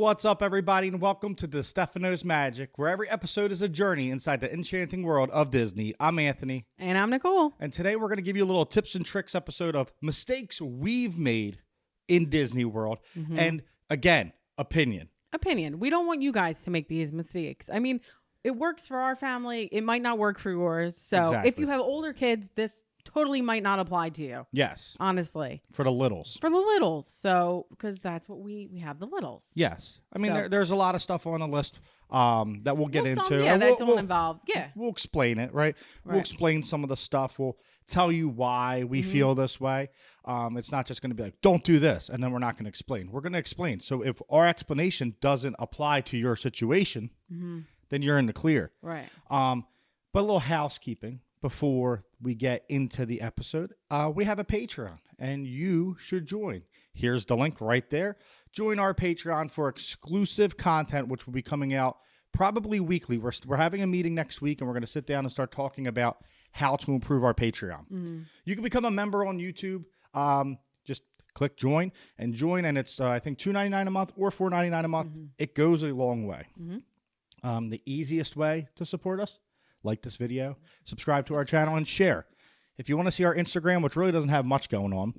What's up, everybody, and welcome to the Stefano's Magic, where every episode is a journey inside the enchanting world of Disney. I'm Anthony. And I'm Nicole. And today we're going to give you a little tips and tricks episode of mistakes we've made in Disney World. Mm-hmm. And again, opinion. We don't want you guys to make these mistakes. I mean, it works for our family. It might not work for yours. So Exactly. If you have older kids, this totally might not apply to you. Yes. Honestly. For the littles. So, because that's what we have, the littles. Yes. I mean, there's a lot of stuff on the list that we'll get into. Yeah, that don't involve. Yeah. We'll explain it, right? We'll explain some of the stuff. We'll tell you why we feel this way. It's not just going to be like, don't do this, and then we're not going to explain. We're going to explain. So if our explanation doesn't apply to your situation, then you're in the clear. Right. But a little housekeeping before we get into the episode. We have a Patreon, and you should join. Here's the link right there. Join our Patreon for exclusive content, which will be coming out probably weekly. We're having a meeting next week, and we're going to sit down and start talking about how to improve our Patreon. You can become a member on YouTube. Just click join, and it's I think $2.99 a month or $4.99 a month. It goes a long way. The easiest way to support us: like this video, subscribe to our channel, and share. If you want to see our Instagram, which really doesn't have much going on,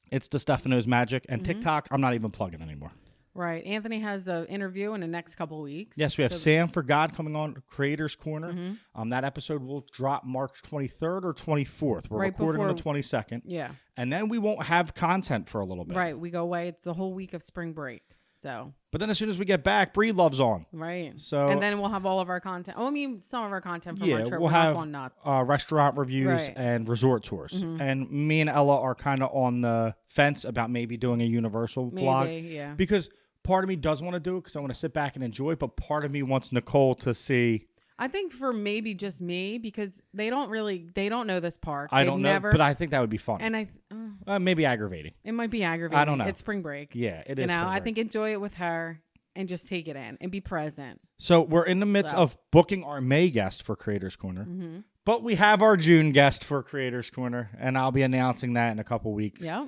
it's the Stefano's Magic, and TikTok, I'm not even plugging anymore. Right. Anthony has an interview in the next couple of weeks. Yes, we have Sam for God coming on Creator's Corner. That episode will drop March 23rd or 24th. We're recording on the 22nd. Yeah. And then we won't have content for a little bit. Right. We go away. It's the whole week of spring break. So. But then as soon as we get back, Bree Love's on. Right. So. And then we'll have all of our content. Oh, I mean, some of our content from our trip. We'll have nuts. Restaurant reviews and resort tours. And me and Ella are kind of on the fence about maybe doing a Universal vlog. Yeah. Because part of me does want to do it because I want to sit back and enjoy it, but part of me wants Nicole to see. I think for maybe just me, because they don't know this park. I don't know, but I think that would be fun. And maybe aggravating. It might be aggravating. I don't know. It's spring break. Yeah, it is. I think enjoy it with her and just take it in and be present. So we're in the midst of booking our May guest for Creator's Corner, but we have our June guest for Creator's Corner, and I'll be announcing that in a couple weeks. Yeah.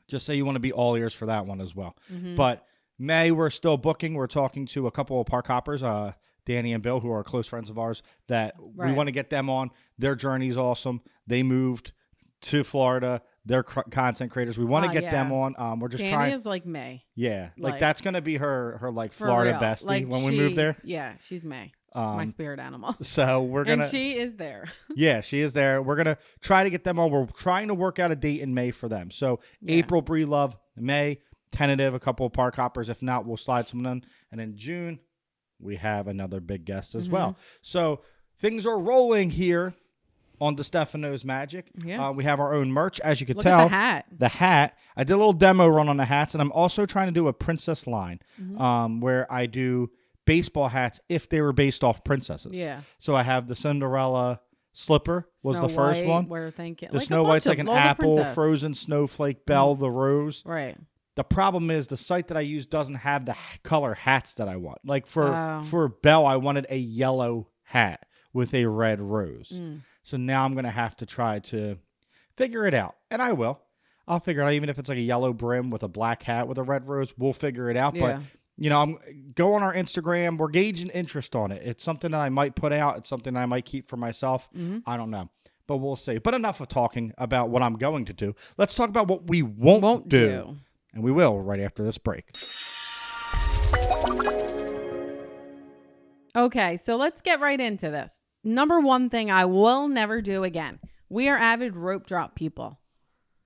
Just say you want to be all ears for that one as well. But May, we're still booking. We're talking to a couple of park hoppers, Danny and Bill, who are close friends of ours, that we want to get them on. Their journey's awesome. They moved to Florida. They're content creators. We want to get them on. We're just Danny trying. Is like May. Yeah. Like that's going to be her like Florida bestie when we move there. Yeah, she's May. My spirit animal. So we're going to. And she is there. Yeah, she is there. We're going to try to get them on. We're trying to work out a date in May for them. So April, Bree Love, May, tentative, a couple of park hoppers. If not, we'll slide someone in. And in June, we have another big guest as well. So things are rolling here on the Stefano's Magic. Yeah. We have our own merch, as you can tell. At the hat. The hat. I did a little demo run on the hats, and I'm also trying to do a princess line where I do baseball hats if they were based off princesses. Yeah. So I have the Cinderella slipper was Snow the first White, one. We're thinking the Snow White's like an apple, frozen snowflake, Belle, the rose. Right. The problem is the site that I use doesn't have the color hats that I want. Like for Belle, I wanted a yellow hat with a red rose. So now I'm going to have to try to figure it out. And I will. I'll figure it out. Even if it's like a yellow brim with a black hat with a red rose, we'll figure it out. Yeah. But, I'm go on our Instagram. We're gauging interest on it. It's something that I might put out. It's something I might keep for myself. I don't know. But we'll see. But enough of talking about what I'm going to do. Let's talk about what we won't do. And we will right after this break. Okay, so let's get right into this. Number one thing I will never do again. We are avid rope drop people.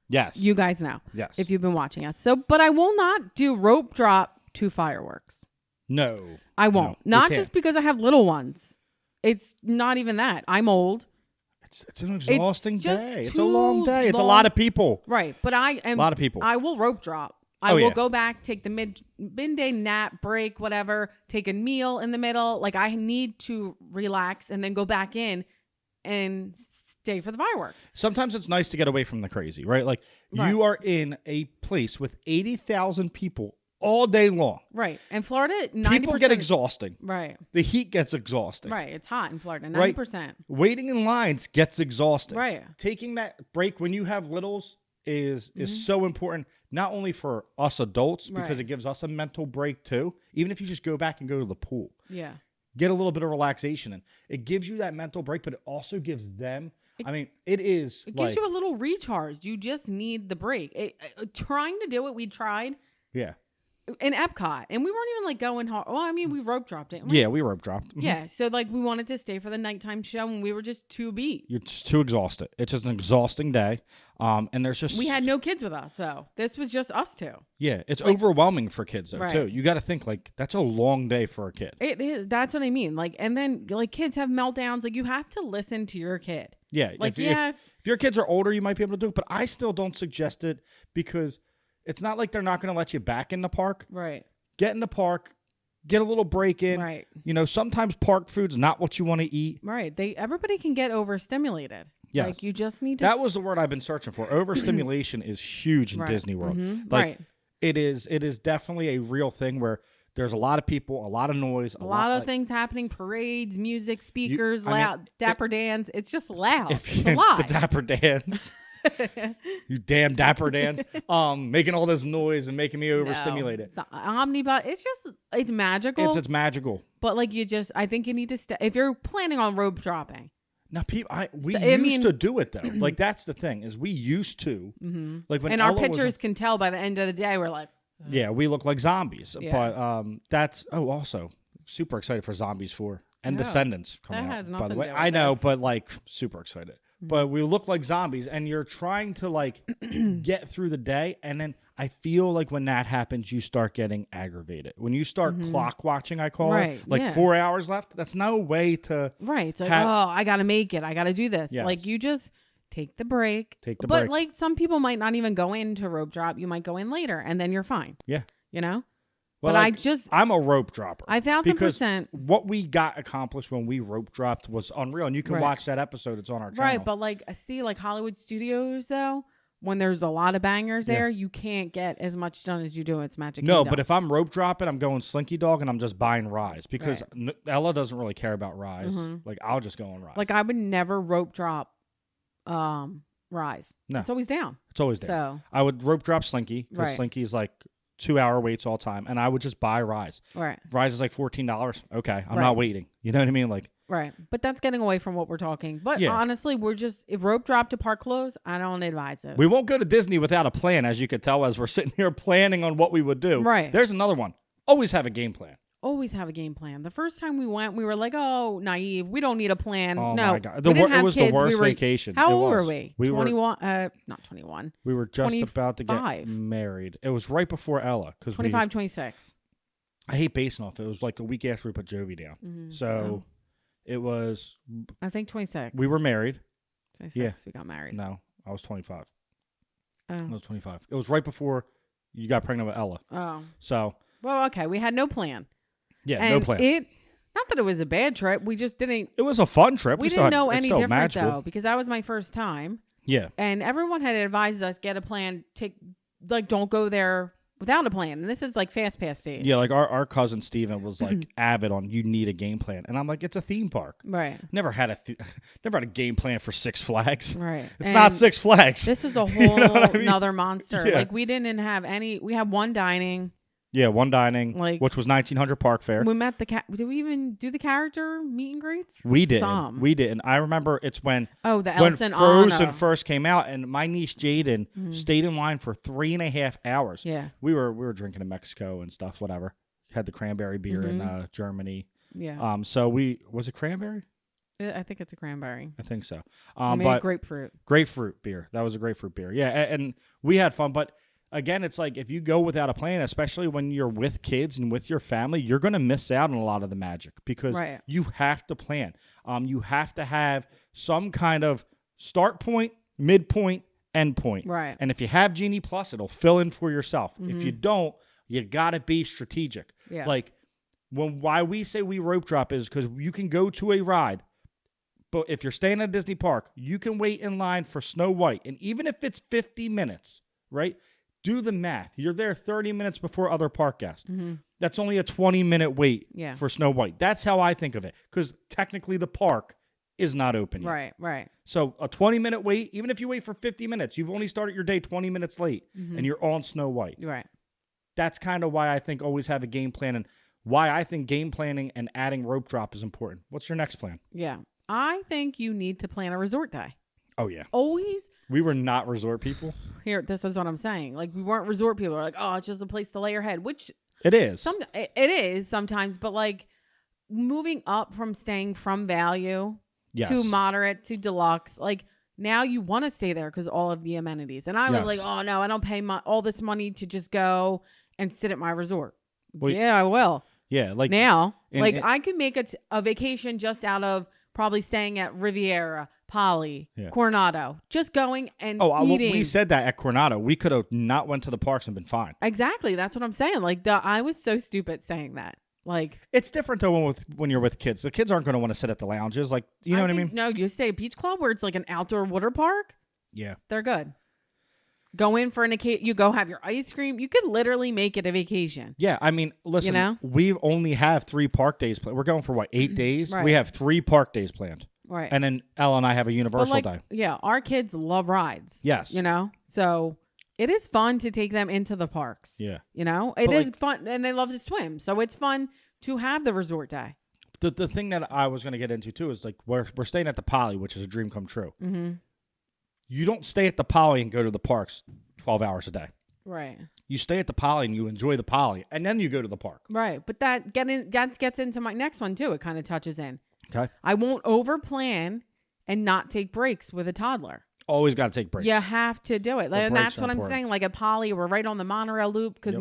Yes. You guys know. Yes. If you've been watching us. But I will not do rope drop to fireworks. No. I won't. No, not just because I have little ones. It's not even that. I'm old. It's an exhausting day. It's a long day. Long. It's a lot of people. Right. But I am. A lot of people. I will rope drop. I will go back, take the midday nap, break, whatever, take a meal in the middle. Like I need to relax and then go back in and stay for the fireworks. Sometimes it's nice to get away from the crazy, right? Like you are in a place with 80,000 people all day long. Right. And Florida, 90%. People get exhausting. Right. The heat gets exhausting. Right. It's hot in Florida, 90%. Right. Waiting in lines gets exhausting. Right. Taking that break when you have littles is so important. not only for us adults, because Right. it gives us a mental break too, even if you just go back and go to the pool. Yeah. Get a little bit of relaxation in. It gives you that mental break, but it also gives them, it is It like, gives you a little recharge. You just need the break. Trying to do it, we tried yeah. in Epcot, and we weren't even like going hard. Well, I mean, we rope dropped it. Yeah, we rope dropped. Yeah, so like we wanted to stay for the nighttime show, and we were just too beat. You're just too exhausted. It's just an exhausting day. And there's just... We had no kids with us, so this was just us two. Yeah, it's overwhelming for kids, though, Right. too. You got to think, like, that's a long day for a kid. It is. That's what I mean. Like, and then like kids have meltdowns. Like, you have to listen to your kid. Yeah. Like, if your kids are older, you might be able to do it, but I still don't suggest it because it's not like they're not going to let you back in the park. Right. Get in the park, get a little break in. Right. You know, sometimes park food's not what you want to eat. Right. Everybody can get overstimulated. Yes. Like, you just need to. That was the word I've been searching for. Overstimulation is huge in Right. Disney World. Mm-hmm. Like, right. it is definitely a real thing where there's a lot of people, a lot of noise, A lot of things happening, parades, music, speakers, loud, Dapper Dans. It's just loud. It's a lot. The Dapper Dans. You damn Dapper Dans. Making all this noise and making me overstimulated. No, the omnibus, it's magical. It's magical. But like I think you need to if you're planning on rope dropping. Now, we used to do it though. Like, that's the thing is we used to. Mm-hmm. Like when and Ella our pictures can tell by the end of the day we're like. Yeah, we look like zombies. Yeah. But that's also super excited for Zombies 4 and Descendants coming that has out. By the nothing way, to do with I know, this. but like super excited. But we look like zombies, and you're trying to like get through the day, and then I feel like when that happens, you start getting aggravated. When you start clock watching, I call it, like 4 hours left. That's no way to. Right. It's like, I got to make it. I got to do this. Yes. Like, you just take the break. But break. Like, some people might not even go into rope drop. You might go in later, and then you're fine. Yeah. You know? Well, but like, I'm a rope dropper. 1,000%. What we got accomplished when we rope dropped was unreal. And you can watch that episode. It's on our channel. Right. But like, I see like Hollywood Studios, though, when there's a lot of bangers there, you can't get as much done as you do at Magic Kingdom. No, but if I'm rope dropping, I'm going Slinky Dog and I'm just buying Rise because Ella doesn't really care about Rise. Like, I'll just go on Rise. Like, I would never rope drop Rise. No. It's always down. It's always there. So I would rope drop Slinky because Slinky's like 2-hour waits all time, and I would just buy Rise. Right. Rise is like $14. Okay, I'm not waiting. You know what I mean? Like, right. But that's getting away from what we're talking. But honestly, if rope drop to park close, I don't advise it. we won't go to Disney without a plan, as you could tell as we're sitting here planning on what we would do. Right. There's another one. Always have a game plan. Always have a game plan. The first time we went, we were like, "Oh, naive. We don't need a plan." Oh no, my God. We didn't have it was kids. the worst vacation. How It old was. were we? We 21. Not 21. We were just about to get 25. married. It was right before Ella. 25, 26. I hate basing off. It was like a week after we put Jovi down. Mm-hmm. So it was. I think 26. We were married. 26. We got married. No, I was 25. Oh. I was 25. It was right before you got pregnant with Ella. Oh. So. Well, okay. We had no plan. Yeah, and no plan. Not that it was a bad trip. We just didn't. It was a fun trip. We didn't know any different though, because that was my first time. Yeah. And everyone had advised us get a plan. Don't go there without a plan. And this is like fast pass days. Yeah, like our cousin Steven was like avid on you need a game plan, and I'm like, it's a theme park. Right. Never had a game plan for Six Flags. Right. It's not Six Flags. This is a whole another mean? monster. Yeah. Like, we didn't have any. We had one dining. Yeah, one dining, Like, which was 1900 Park Fair. We met did we even do the character meet and greets? We didn't. We didn't. I remember it's when the Elsa and Frozen Anna first came out, and my niece Jaden stayed in line for 3.5 hours. Yeah. We were drinking in Mexico and stuff, whatever. Had the cranberry beer in Germany. Yeah. So was it cranberry? I think it's a cranberry. I think so. But grapefruit beer. That was a grapefruit beer. Yeah, and we had fun, but again, it's like if you go without a plan, especially when you're with kids and with your family, you're going to miss out on a lot of the magic because you have to plan. You have to have some kind of start point, midpoint, end point. Right. And if you have Genie Plus, it'll fill in for yourself. If you don't, you got to be strategic. Yeah. Like why we say we rope drop is because you can go to a ride, but if you're staying at a Disney park, you can wait in line for Snow White. And even if it's 50 minutes, right? Do the math. You're there 30 minutes before other park guests. That's only a 20-minute wait for Snow White. That's how I think of it. Because technically the park is not open yet. Right. So a 20-minute wait, even if you wait for 50 minutes, you've only started your day 20 minutes late and you're on Snow White. Right. That's kind of why I think always have a game plan and why I think game planning and adding rope drop is important. What's your next plan? Yeah. I think you need to plan a resort day. Oh, yeah. Always. We were not resort people. Here, this is what I'm saying. Like, we weren't resort people. We're like, oh, it's just a place to lay your head, which it is. It is sometimes, but like moving up from staying from value to moderate to deluxe, like now you want to stay there because all of the amenities. And I was like, oh, no, I don't pay all this money to just go and sit at my resort. Well, yeah, I will. Yeah. Like now, I could make a vacation just out of probably staying at Riviera, Poly, Coronado, just going and eating. We said that at Coronado. We could have not went to the parks and been fine. Exactly. That's what I'm saying. Like, I was so stupid saying that. Like, it's different though when you're with kids. The kids aren't going to want to sit at the lounges. Like, you know what I mean? No, you say beach club where it's like an outdoor water park. Yeah. They're good. Go in for you go have your ice cream. You could literally make it a vacation. Yeah. I mean, listen, we only have 3 park days planned. We're going for what, 8 days? Right. We have 3 park days planned. Right. And then Ella and I have a Universal day. Yeah. Our kids love rides. Yes. So it is fun to take them into the parks. Yeah. It is fun and they love to swim. So it's fun to have the resort day. The thing that I was going to get into too is like we're staying at the Poly, which is a dream come true. Mm-hmm. You don't stay at the Poly and go to the parks 12 hours a day. Right. You stay at the Poly and you enjoy the Poly, and then you go to the park. Right. But that gets into my next one too. It kind of touches in. Okay. I won't over plan and not take breaks with a toddler. Always got to take breaks. You have to do it. And that's what I'm saying. Like at Poly, we're right on the monorail loop because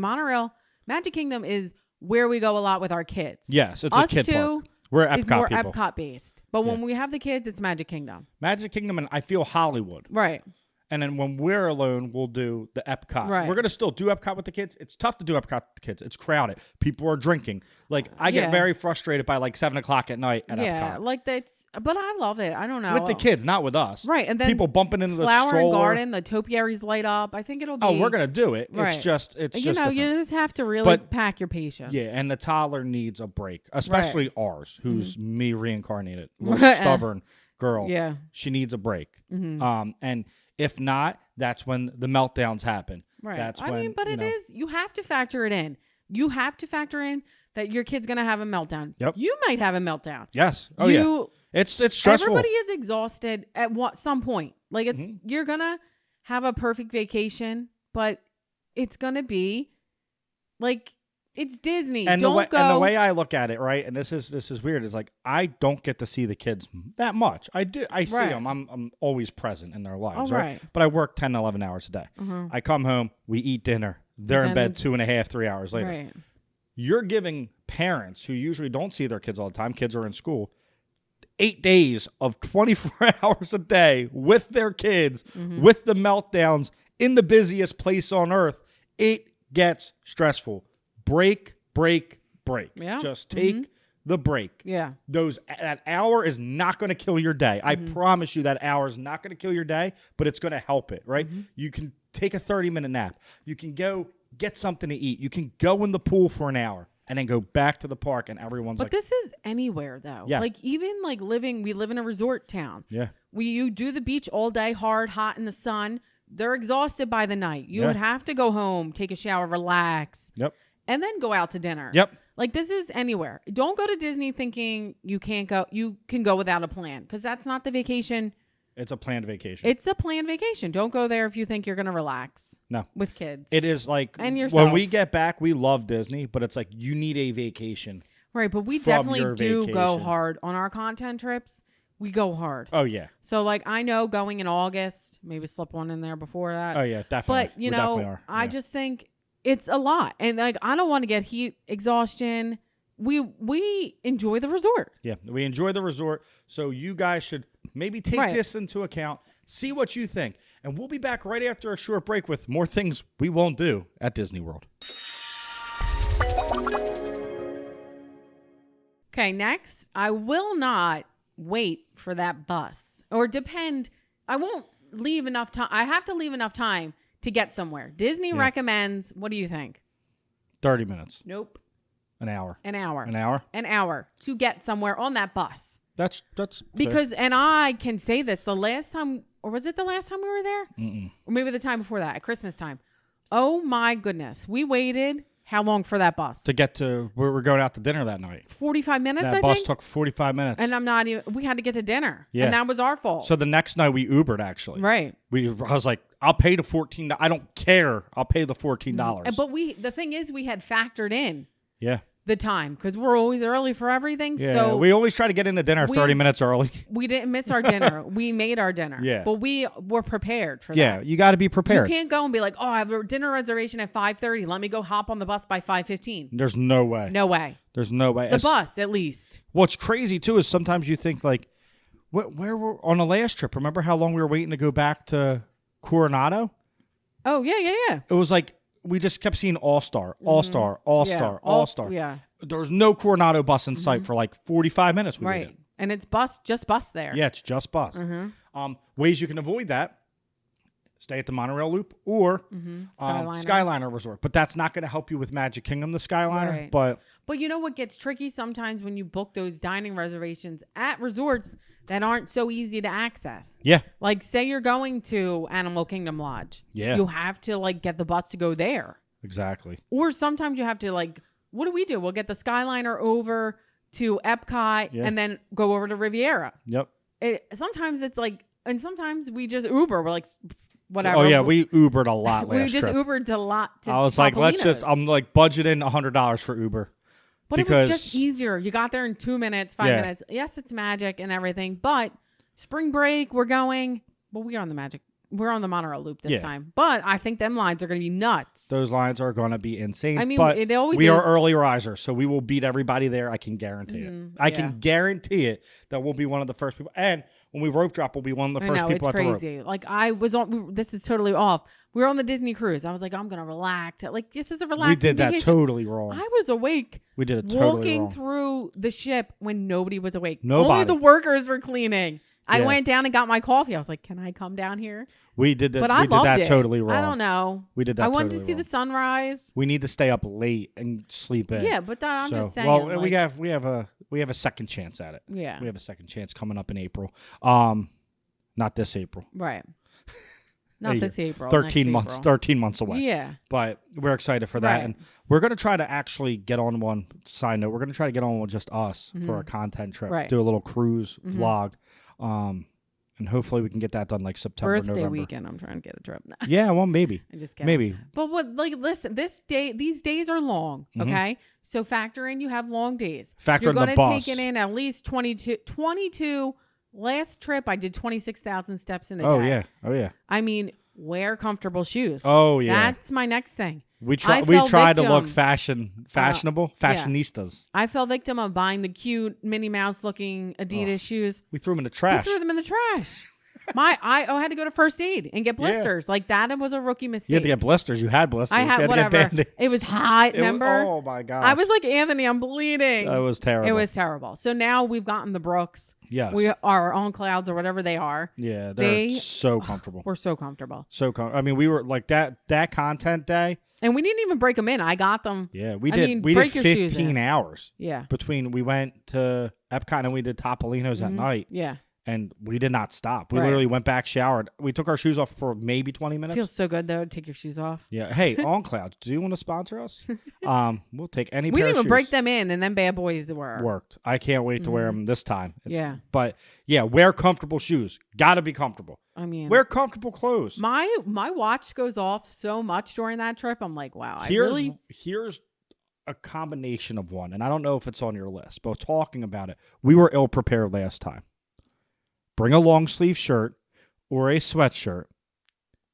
Magic Kingdom is where we go a lot with our kids. Yes, it's a kid park. We're Epcot people. More Epcot based. But when we have the kids, it's Magic Kingdom. Magic Kingdom and I feel Hollywood. Right. And then when we're alone, we'll do the Epcot. Right. We're going to still do Epcot with the kids. It's tough to do Epcot with the kids. It's crowded. People are drinking. Like, I get very frustrated by like 7 o'clock at night at Epcot. Yeah, like that's, but I love it. I don't know. With the kids, not with us. Right. And then people bumping into the Flower stroller. and Garden, the topiaries light up. I think it'll be. Oh, we're going to do it. Right. It's just different. You just have to really pack your patience. Yeah. And the toddler needs a break, especially ours, who's me reincarnated, little stubborn girl. Yeah. She needs a break. Mm-hmm. And if not, that's when the meltdowns happen. Right. That's you have to factor it in. You have to factor in that your kid's going to have a meltdown. Yep. You might have a meltdown. Yes. Oh, yeah. It's stressful. Everybody is exhausted at some point. Like you're going to have a perfect vacation, but it's going to be like, it's Disney. And the way I look at it, right, and this is weird, is like I don't get to see the kids that much. I do. I see them. I'm always present in their lives, right? But I work 10, 11 hours a day. I come home, we eat dinner. They're in bed 2.5, 3 hours later. Right. You're giving parents who usually don't see their kids all the time, kids are in school, 8 days of 24 hours a day with their kids, with the meltdowns in the busiest place on earth. It gets stressful. Break. Yeah. Just take the break. Yeah. That hour is not going to kill your day. I promise you that hour is not going to kill your day, but it's going to help it, right? You can take a 30-minute nap. You can go get something to eat. You can go in the pool for an hour and then go back to the park and everyone's But this is anywhere though. Yeah. Like even like we live in a resort town. Yeah. You do the beach all day, hot in the sun. They're exhausted by the night. You would have to go home, take a shower, relax. Yep. And then go out to dinner. Yep. Like this is anywhere. Don't go to Disney thinking you can't go. You can go without a plan because that's not the vacation. It's a planned vacation. It's a planned vacation. Don't go there if you think you're going to relax. No. With kids. It is like and yourself. When we get back, we love Disney, but it's like you need a vacation. Right. But we definitely do go hard on our content trips. We go hard. Oh, yeah. So, like, I know going in August, maybe slip one in there before that. Oh, yeah, definitely. But, you know, I just think it's a lot. And, like, I don't want to get heat exhaustion. We enjoy the resort. Yeah, we enjoy the resort. So you guys should maybe take this into account, see what you think. And we'll be back right after a short break with more things we won't do at Disney World. Okay, next, I will not wait for that bus or depend. I won't leave enough time. I have to leave enough time to get somewhere. Disney recommends, what do you think? 30 minutes. Nope. An hour. An hour. An hour? An hour to get somewhere on that bus. That's because, and I can say this, the last time, or was it the last time we were there? Or maybe the time before that, at Christmas time. Oh my goodness. We waited how long for that bus? To get to where we're going out to dinner that night. 45 minutes, that I bus think. took 45 minutes. And I'm not even, we had to get to dinner. Yeah. And that was our fault. So the next night we Ubered, actually. Right. I was like, I'll pay the $14. I don't care. I'll pay the $14. But the thing is, we had factored in the time because we're always early for everything. Yeah. So we always try to get into dinner 30 minutes early. We didn't miss our dinner. We made our dinner. Yeah. But we were prepared for that. Yeah. You got to be prepared. You can't go and be like, oh, I have a dinner reservation at 5:30. Let me go hop on the bus by 5:15. There's no way. No way. There's no way. The bus, at least. What's crazy, too, is sometimes you think, like, where were on the last trip? Remember how long we were waiting to go back to Coronado? Oh, yeah. It was like we just kept seeing All-Star, All-Star, All-Star, All-Star. Yeah. There was no Coronado bus in sight for like 45 minutes. We waited. And it's just bus there. Yeah, it's just bus. Ways you can avoid that: stay at the monorail loop or Skyliner Resort. But that's not going to help you with Magic Kingdom, the Skyliner. Right. But you know what gets tricky sometimes when you book those dining reservations at resorts that aren't so easy to access. Yeah. Like say you're going to Animal Kingdom Lodge. Yeah. You have to like get the bus to go there. Exactly. Or sometimes you have to like, what do? We'll get the Skyliner over to Epcot and then go over to Riviera. Yep. Sometimes it's like, and sometimes we just Uber. We're like, whatever. Oh yeah, we Ubered a lot last We just trip. Ubered a lot. I was like, I'm like budgeting $100 for Uber. But it was just easier. You got there in 2 minutes, 5 minutes. Yes, it's magic and everything. But spring break, we're going. Well, we are on the magic. We're on the monorail loop this time. But I think them lines are going to be nuts. Those lines are going to be insane. I mean, but it always we is. are early risers, so we will beat everybody there. I can guarantee it. I can guarantee it that we'll be one of the first people. And when we rope drop, we'll be one of the first people at the rope. It's crazy. Like I was on. This is totally off. We were on the Disney cruise. I was like, I'm going to relax. Like this is a relaxing We did that vacation. totally wrong. I was awake. We did it totally walking wrong. through the ship when nobody was awake. Nobody. Only the workers were cleaning. I went down and got my coffee. I was like, can I come down here? We did that. But I loved it. Totally wrong. I don't know. We did that. I wanted totally to see wrong. the sunrise. We need to stay up late and sleep in. Yeah, but I'm just saying. Well, like, we have a second chance at it. Yeah, we have a second chance coming up in April. Not this April. Right. Not this April. 13 months. April. 13 months away. Yeah. But we're excited for that, Right. and we're gonna try to actually get on one. Side note: we're gonna try to get on with just us for a content trip. Right. Do a little cruise vlog. And hopefully we can get that done like September, Birthday November. weekend. I'm trying to get a trip. Yeah, well, maybe. I'm just kidding. Maybe. But listen, these days are long. Okay. So factor in, you have long days. Factor You're in the gonna bus. take it in at least 22. Last trip, I did 26,000 steps in a Oh day. yeah. Oh yeah. I mean, wear comfortable shoes. Oh yeah. That's my next thing. We fell tried to look victim. fashionable, fashionistas. I fell victim of buying the cute Minnie Mouse looking Adidas shoes. We threw them in the trash. We threw them in the trash. I had to go to first aid and get blisters. Like that was a rookie mistake. You had to get blisters. You had blisters. I had you had whatever. To get Band-Aids. It was hot. Remember? Oh my god. I was like, Anthony, I'm bleeding. That was terrible. It was terrible. So now we've gotten the Brooks. Yes. We are on Clouds or whatever they are. Yeah, they're so comfortable. We're so comfortable. I mean, we were like that content day. And we didn't even break them in. I got them. Yeah, we did. We did 15 hours. Yeah. Between we went to Epcot and we did Topolino's at night. Yeah. And we did not stop. We literally went back, showered. We took our shoes off for maybe 20 minutes. Feels so good though to take your shoes off. Yeah. Hey, On Clouds, do you want to sponsor us? We'll take any We pair didn't of even shoes. break them in, and then bad boys Worked. I can't wait to wear them this time. But yeah, wear comfortable shoes. Got to be comfortable. I mean, wear comfortable clothes. My watch goes off so much during that trip. I'm like, wow. Here's a combination of one, and I don't know if it's on your list, but talking about it, we were ill prepared last time. Bring a long sleeve shirt or a sweatshirt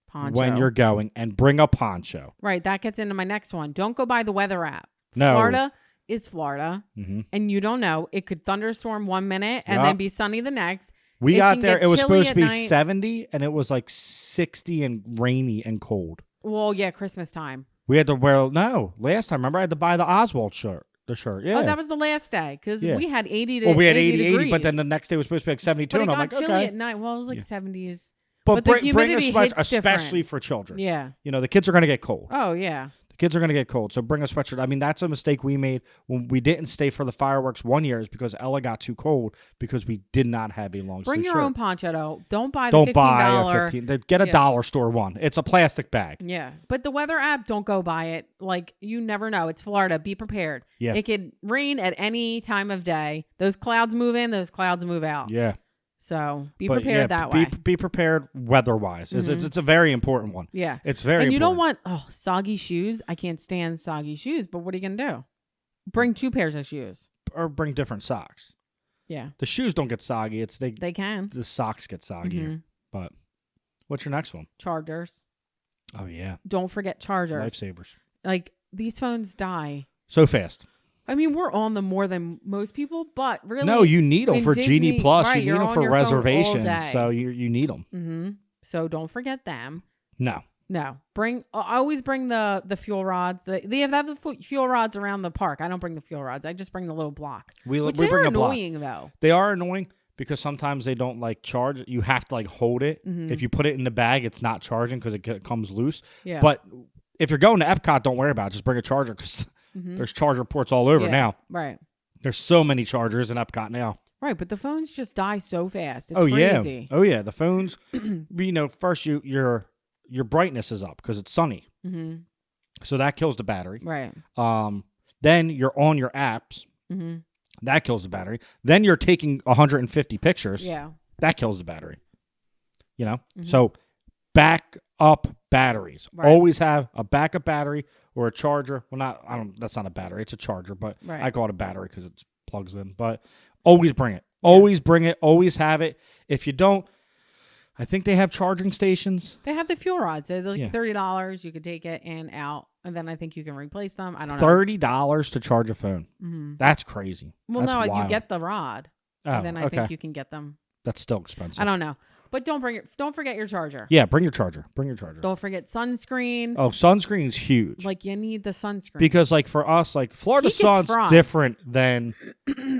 poncho when you're going, and bring a poncho. Right. That gets into my next one. Don't go by the weather app. No. Florida is Florida, and you don't know. It could thunderstorm 1 minute and then be sunny the next. We got there. It was supposed to be 70, and it was like 60 and rainy and cold. Well, yeah, Christmas time. We had to wear last time. Remember, I had to buy the Oswald shirt. The shirt, yeah. Oh, that was the last day because we had 80 to. Well, we had 80 80, but then the next day was supposed to be like 72, but and it I'm got like, chilly okay. at night. Well, it was like 70s. But the bring a humidity sweater, hits especially different. for children. Yeah. You know, the kids are going to get cold. Oh, yeah. The Kids are going to get cold, so bring a sweatshirt. I mean, that's a mistake we made when we didn't stay for the fireworks one year, is because Ella got too cold because we did not have a long sleeve shirt. Bring your own poncho, though. Don't buy the $15. Get a dollar store one. It's a plastic bag. Yeah, but the weather app, don't go buy it. Like, you never know. It's Florida. Be prepared. Yeah. It could rain at any time of day. Those clouds move in, those clouds move out. Yeah. So be prepared that way. Be prepared weather-wise. It's a very important one. Yeah. It's very important. And you don't want, soggy shoes. I can't stand soggy shoes, but what are you going to do? Bring 2 pairs of shoes. Or bring different socks. Yeah. The shoes don't get soggy. They can. The socks get soggier. Mm-hmm. But what's your next one? Chargers. Oh, yeah. Don't forget chargers. Lifesavers. Like, these phones die so fast. I mean, we're on them more than most people, but really, no, you need them for Disney, Genie Plus. Right, you need them for reservations, so you need them. Mm-hmm. So don't forget them. No. I always bring the fuel rods. They have the fuel rods around the park. I don't bring the fuel rods. I just bring the little block. We bring a block. Annoying though. They are annoying because sometimes they don't like charge. You have to like hold it. Mm-hmm. If you put it in the bag, it's not charging because it comes loose. Yeah. But if you're going to Epcot, don't worry about it. Just bring a charger because. Mm-hmm. There's charger ports all over now. Right. There's so many chargers in Epcot now. Right, but the phones just die so fast. It's crazy. Yeah. The phones, first your brightness is up because it's sunny. Mm-hmm. So that kills the battery. Right. Then you're on your apps. Mm-hmm. That kills the battery. Then you're taking 150 pictures. Yeah. That kills the battery. Mm-hmm. So back up batteries. Right. Always have a backup battery or a charger. Well, that's not a battery. It's a charger, but I call it a battery because it plugs in. But always bring it. Always bring it. Always have it. If you don't, I think they have charging stations. They have the fuel rods. They're like $30. You could take it and out, and then I think you can replace them. I don't know. $30 to charge a phone. Mm-hmm. That's crazy. Well, that's wild. You get the rod, and then I think you can get them. That's still expensive. I don't know. But don't forget your charger. Yeah, bring your charger. Don't forget sunscreen. Oh, sunscreen is huge. Like, you need the sunscreen. Because like for us, like Florida sun's different than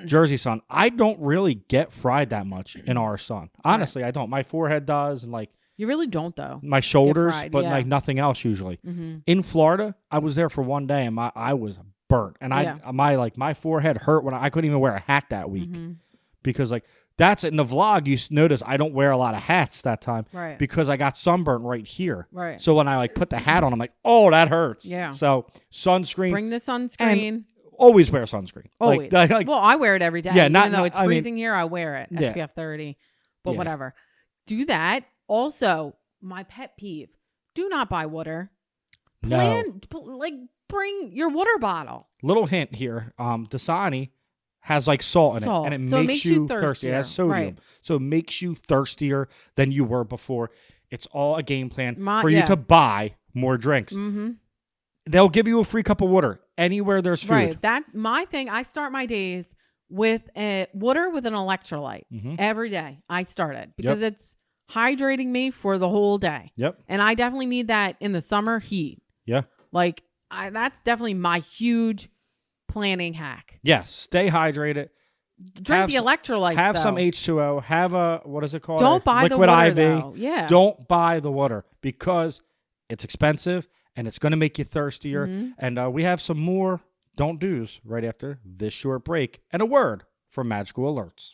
Jersey sun. I don't really get fried that much in our sun. Honestly, I don't. My forehead does, and like you really don't though. My shoulders, but like nothing else usually. Mm-hmm. In Florida, I was there for one day and I was burnt. And my forehead hurt when I couldn't even wear a hat that week. Mm-hmm. Because like that's in the vlog. You notice I don't wear a lot of hats that time, right? Because I got sunburnt right here, right? So when I like put the hat on, I'm like, oh, that hurts. Yeah. So sunscreen. Bring the sunscreen. And always wear sunscreen. Always. Well, I wear it every day. Yeah. Even though it's freezing here, I wear it. SPF 30. But whatever. Do that. Also, my pet peeve: do not buy water. Bring your water bottle. Little hint here: Dasani has like salt in it, and it makes you thirsty. It has sodium, right. So it makes you thirstier than you were before. It's all a game plan for you to buy more drinks. Mm-hmm. They'll give you a free cup of water anywhere there's food. Right. That my thing. I start my days with water with an electrolyte every day. I start it because it's hydrating me for the whole day. Yep. And I definitely need that in the summer heat. Yeah. Like that's definitely my huge planning hack. Yes, stay hydrated. Drink the electrolytes. Have some H2O. Have a what is it called? Don't buy the water. Liquid IV. Though. Yeah. Don't buy the water because it's expensive and it's going to make you thirstier. Mm-hmm. And we have some more don't do's right after this short break and a word from Magical Alerts.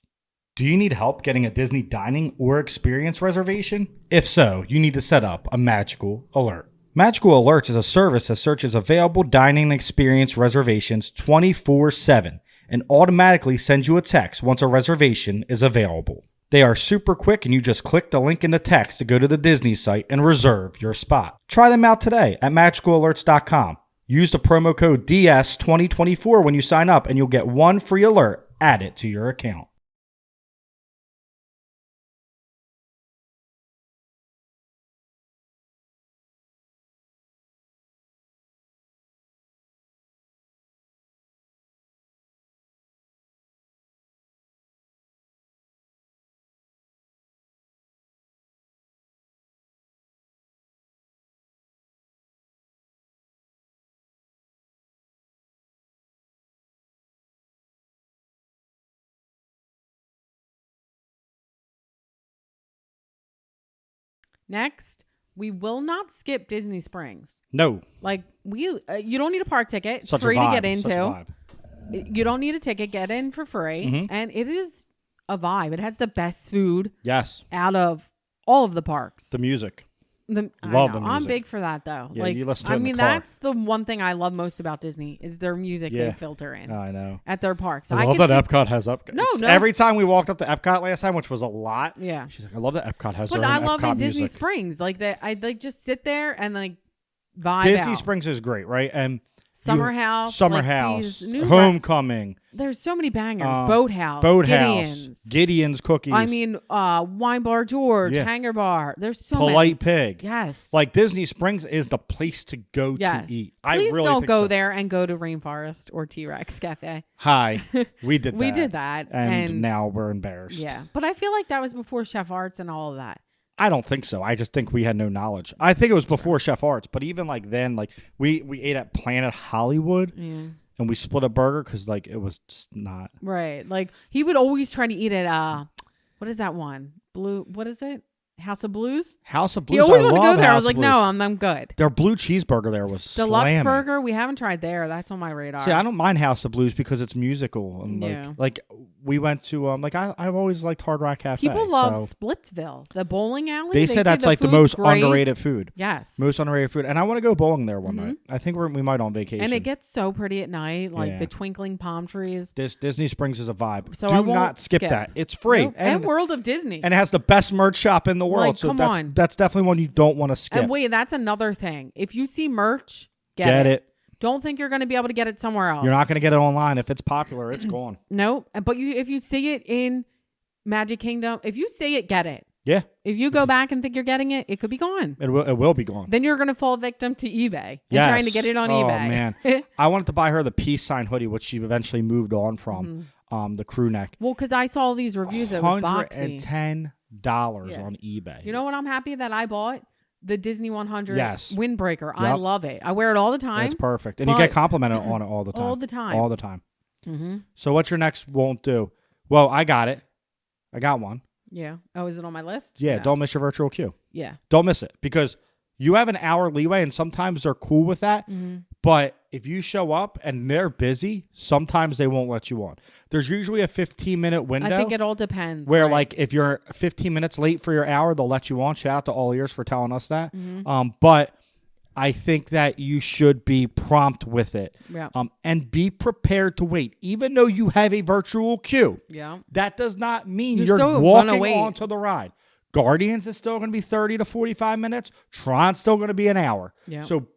Do you need help getting a Disney dining or experience reservation? If so, you need to set up a Magical Alert. Magical Alerts is a service that searches available dining and experience reservations 24/7 and automatically sends you a text once a reservation is available. They are super quick and you just click the link in the text to go to the Disney site and reserve your spot. Try them out today at magicalalerts.com. Use the promo code DS2024 when you sign up and you'll get one free alert added to your account. Next, We will not skip Disney Springs. No. Like you don't need a park ticket. It's Such free a vibe. to get into. Such a vibe. You don't need a ticket. Get in for free. Mhm. And it is a vibe. It has the best food Yes. out of all of the parks. The music. Love the music. I'm big for that though. Yeah, like you listen to it in the car. that's the one thing I love most about Disney is their music they filter in. I know. At their parks. I love that Epcot has Epcot. No. Every time we walked up to Epcot last time, which was a lot. Yeah. She's like, I love that Epcot has But their I own love Epcot in Disney music. Springs. Like I like just sit there and like vibe Disney out. Springs is great, right? And Summer House. Summer like House, these new Homecoming. There's so many bangers. Boathouse. Gideon's Cookies. I mean, Wine Bar George, Yeah. Hanger Bar. There's so many. Polite Pig. Yes. Like Disney Springs is the place to go to eat. Please really don't think go so. there and go to Rainforest or T-Rex Cafe. Hi. We did that. We did that. And now we're embarrassed. Yeah. But I feel like that was before Chef Arts and all of that. I don't think so. I just think we had no knowledge. I think it was before Chef Arts, but even like then, like we ate at Planet Hollywood and we split a burger because like it was just not right. Like he would always try to eat at what is that one? What is it? House of Blues? House of Blues. He always I wanted to love go there. I House was of like, Blues. no, I'm good. Their blue cheeseburger there was Deluxe slamming. burger, we haven't tried there. That's on my radar. See, I don't mind House of Blues because it's musical and like we went to I've always liked Hard Rock Cafe. People love Splitsville, the bowling alley. They said that's like the most underrated food. Yes, most underrated food, and I want to go bowling there one night. I think we might on vacation. And it gets so pretty at night, like the twinkling palm trees. Disney Springs is a vibe. So do not skip that. It's free. Nope. And World of Disney, and it has the best merch shop in the world. Like, so come on. That's definitely one you don't want to skip. And wait, that's another thing. If you see merch, get it. Don't think you're going to be able to get it somewhere else. You're not going to get it online. If it's popular, it's gone. No, but if you see it in Magic Kingdom, if you see it, get it. Yeah. If you go back and think you're getting it, it could be gone. It will be gone. Then you're going to fall victim to eBay and trying to get it on eBay. Oh, man. I wanted to buy her the peace sign hoodie, which she eventually moved on from, the crew neck. Well, because I saw these reviews. It was boxy. $110 on eBay. You know what I'm happy that I bought? The Disney 100 windbreaker. Yep. I love it. I wear it all the time. That's perfect. And you get complimented on it all the time. All the time. All the time. Mm-hmm. So what's your next won't do? Well, I got it. I got one. Yeah. Oh, is it on my list? Yeah. No. Don't miss your virtual queue. Yeah. Don't miss it because you have an hour leeway and sometimes they're cool with that. Mm-hmm. But if you show up and they're busy, sometimes they won't let you on. There's usually a 15-minute window. I think it all depends. Where like if you're 15 minutes late for your hour, they'll let you on. Shout out to All Ears for telling us that. Mm-hmm. But I think that you should be prompt with it. Yeah. And be prepared to wait. Even though you have a virtual queue. Yeah. That does not mean you're walking onto the ride. Guardians is still going to be 30 to 45 minutes. Tron's still going to be an hour. Yeah. So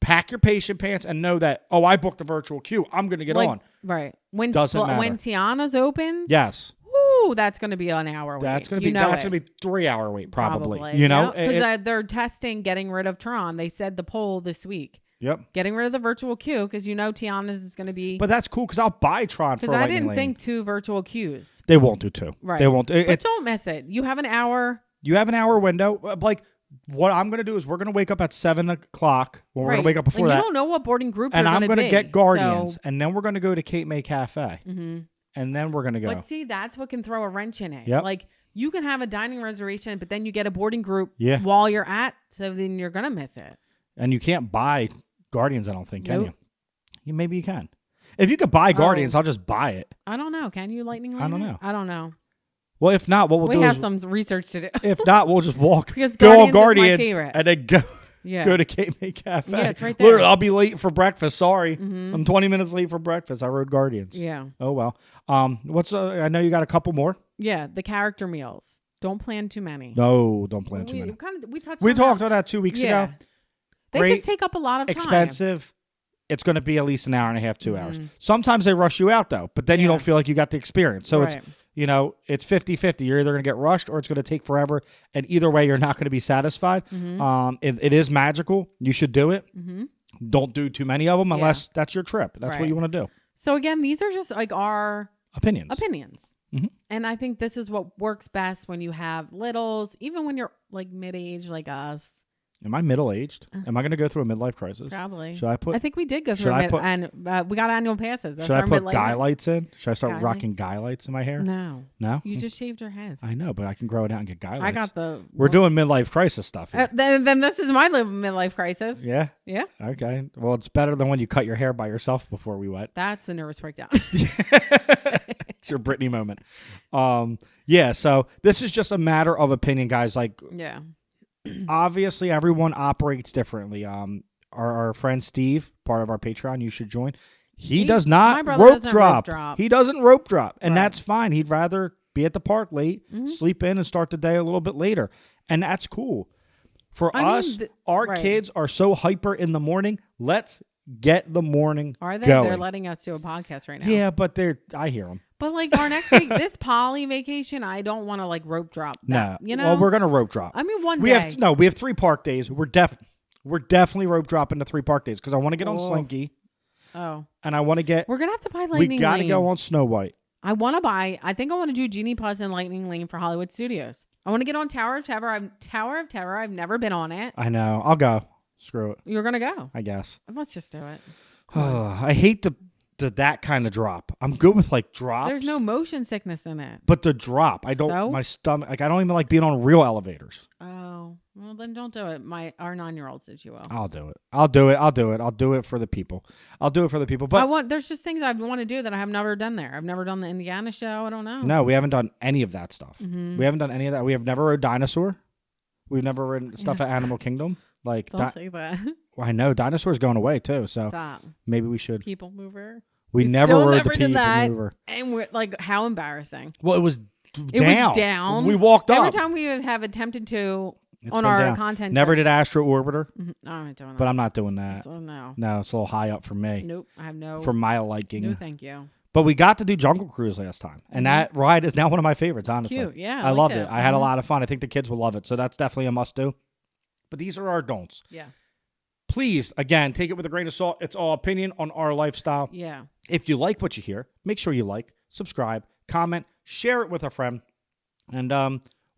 pack your patient pants and know that, I booked a virtual queue. I'm going to get on. Right. When Doesn't matter. When Tiana's opens. Yes. Woo, that's going to be an hour wait. That's going to be 3 hour wait probably. You know? Because they're testing getting rid of Tron. They said the poll this week. Yep. Getting rid of the virtual queue because Tiana's is going to be. But that's cool because I'll buy Tron for Lightning Lane. Because I didn't think 2 virtual queues. They won't do 2. Right. They won't. But don't miss it. You have an hour. You have an hour window. Like, what I'm going to do is we're going to wake up at 7 o'clock. Well, we're going to wake up before that. You don't know what boarding group and you're I'm going to get Guardians. So... And then we're going to go to Cape May Cafe. Mm-hmm. And then we're going to go. But see, that's what can throw a wrench in it. Yep. Like, you can have a dining reservation, but then you get a boarding group while you're at. So then you're going to miss it. And you can't buy Guardians, I don't think, can you? Maybe you can. If you could buy Guardians, I'll just buy it. I don't know. Can you Lightning Lane? I don't know. know. Well, if not, what we'll do is... We have some research to do. If not, we'll just walk, because go on Guardians and then go to Cape May Cafe. Yeah, it's right there. Literally, I'll be late for breakfast. Sorry. I'm 20 minutes late for breakfast. I rode Guardians. Yeah. Oh, well. I know you got a couple more. Yeah, the character meals. Don't plan too many. No, don't plan too many. We talked on that 2 weeks ago. They just take up a lot of time. Expensive. It's going to be at least an hour and a half, 2 hours. Sometimes they rush you out, though, but then you don't feel like you got the experience. So it's... it's 50-50. You're either going to get rushed or it's going to take forever. And either way, you're not going to be satisfied. It is magical. You should do it. Don't do too many of them unless that's your trip. That's what you want to do. So again, these are just like our opinions. And I think this is what works best when you have littles, even when you're like mid-age like us. Am I middle-aged? Am I going to go through a midlife crisis? Probably. Should I put? I think we did go through and we got annual passes. That's should I our put midlife. guy lights in? Should I start Guy rocking guy lights in my hair? No. No? You just shaved your head. I know, but I can grow it out and get guy lights. I got the... We're doing midlife crisis stuff here. Then this is my midlife crisis. Yeah? Yeah. Okay. Well, it's better than when you cut your hair by yourself before we wet. That's a nervous breakdown. It's your Britney moment. Yeah, so this is just a matter of opinion, guys. Like, yeah. Obviously, everyone operates differently. Our friend Steve, part of our Patreon, you should join. He does not rope drop. He doesn't rope drop, and that's fine. He'd rather be at the park late, sleep in, and start the day a little bit later, and that's cool. For us, our kids are so hyper in the morning. Let's get the morning Are they? going. They're letting us do a podcast right now. Yeah, but I hear them. But like our next week, this poly vacation, I don't want to like rope drop that, No, you know. Well, we're gonna rope drop. I mean, one day. We have 3 park days. We're definitely rope dropping to 3 park days because I want to get on Slinky. Oh. And I want to get. We're gonna have to buy Lightning Lane. We got to go on Snow White. I want to buy. I think I want to do Genie Plus and Lightning Lane for Hollywood Studios. I want to get on Tower of Terror. I've never been on it. I know. I'll go. Screw it. You're gonna go. I guess. Let's just do it. I hate that kind of drop. I'm good with like drops. There's no motion sickness in it. But the drop, I don't. My stomach, like I don't even like being on real elevators. Oh, well then don't do it. Our 9-year-olds did you will. I'll do it. I'll do it for the people. But there's just things I want to do that I have never done there. I've never done the Indiana show. I don't know. No, we haven't done any of that stuff. We haven't done any of that. We have never rode Dinosaur. We've never ridden stuff at Animal Kingdom. Like don't say that. Well, I know Dinosaur's going away too, so Stop. Maybe we should. People mover. We never rode the people mover. And we're like, how embarrassing. Well, it was down. We walked up. Every time we have attempted to on our down. content. Never did Astro Orbiter. No, I'm not doing that. But I'm not doing that. No, it's a little high up for me. Nope, I have no. For my liking. No, thank you. But we got to do Jungle Cruise last time, and that ride is now one of my favorites. Honestly, cute. Yeah, I loved it. I had a lot of fun. I think the kids will love it. So that's definitely a must do. But these are our don'ts. Yeah. Please, again, take it with a grain of salt. It's all opinion on our lifestyle. Yeah. If you like what you hear, make sure you like, subscribe, comment, share it with a friend. And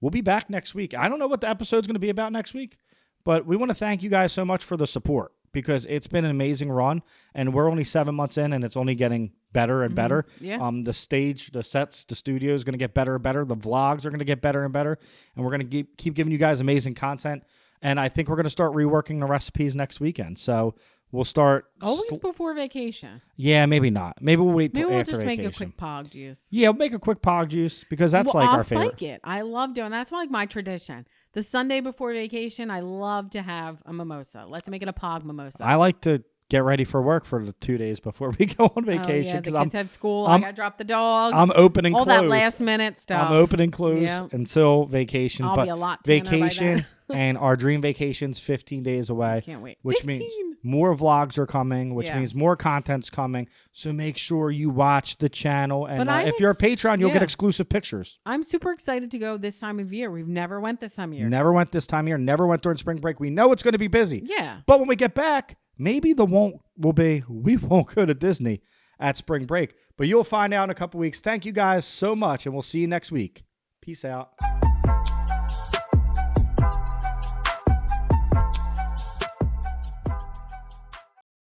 we'll be back next week. I don't know what the episode's going to be about next week, but we want to thank you guys so much for the support because it's been an amazing run, and we're only 7 months in, and it's only getting better and better. Yeah. The stage, the sets, the studio is going to get better and better. The vlogs are going to get better and better, and we're going to keep giving you guys amazing content. And I think we're going to start reworking the recipes next weekend. So we'll start. Always before vacation. Yeah, maybe not. Maybe we'll wait till after vacation. Maybe we'll just make a quick pog juice. Yeah, we'll make a quick pog juice because that's our favorite. I'll spike it. I love doing that's like my tradition. The Sunday before vacation, I love to have a mimosa. Let's make it a pog mimosa. I like to get ready for work for the 2 days before we go on vacation because the kids have school. I got to drop the dog. I'm open and close. All that last minute stuff. I'm open and close until vacation. I'll be a lot vacation and our dream vacation's 15 days away. Can't wait. Which 15. means more vlogs are coming, which means more content's coming. So make sure you watch the channel. And if you're a Patreon, you'll get exclusive pictures. I'm super excited to go this time of year. We've never went this time of year. Never went this time of year. Never went during spring break. We know it's going to be busy. Yeah. But when we get back, maybe the won't will be we won't go to Disney at spring break. But you'll find out in a couple weeks. Thank you guys so much, and we'll see you next week. Peace out.